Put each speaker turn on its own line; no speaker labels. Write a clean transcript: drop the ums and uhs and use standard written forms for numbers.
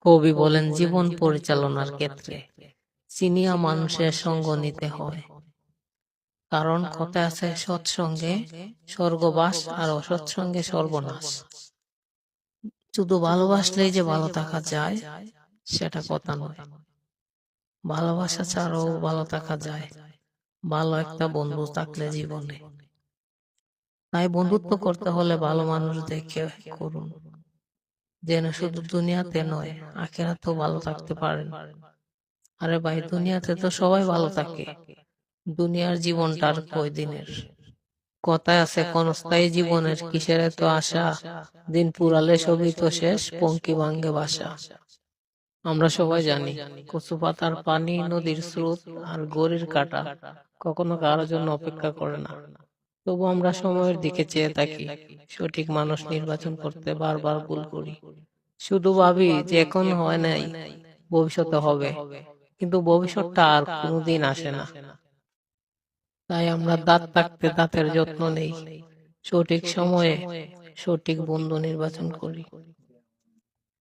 কবি বলেন, জীবন পরিচালনার ক্ষেত্রে চিনিয়া মানুষের সঙ্গ নিতে হয়। কারণ কথায় আছে, সৎসঙ্গে স্বর্গবাস আর অসৎসঙ্গে সর্বনাশ। শুধু ভালোবাসলেই যে ভালো থাকা যায় সেটা কথা নয়। ভালোবাসা ছাড়াও ভালো থাকা যায়, ভালো একটা বন্ধু থাকলে জীবনে। তাই বন্ধুত্ব করতে হলে ভালো মানুষ দেখে করুন, যেন শুধু দুনিয়াতে নয় আখিরাতেও ভালো থাকতে পারেন। আরে ভাই, দুনিয়াতে তো সবাই ভালো থাকে, দুনিয়ার জীবনটা আর কয়দিনের। কথায় আছে, ক্ষণস্থায়ী জীবনের কিসের এত আশা, দিন পুরালে সবই তো শেষ, পঙ্কি ভাঙ্গে বাসা। আমরা সবাই জানি, কচু পাতার পানি, নদীর স্রোত আর ঘড়ির কাঁটা কখনো কারোর জন্য অপেক্ষা করে না। তবু আমরা সময়ের দিকে চেয়ে থাকি, সঠিক মানুষ নির্বাচন করতে বারবার ভুল করি। শুধু ভাবি যে এখন হয় নাই, ভবিষ্যতে হবে, কিন্তু ভবিষ্যৎটা আর কোনোদিন আসে না। তাই আমরা দাঁত থাকতে দাঁতের যত্ন নেই, সঠিক সময়ে সঠিক বন্ধু নির্বাচন করি।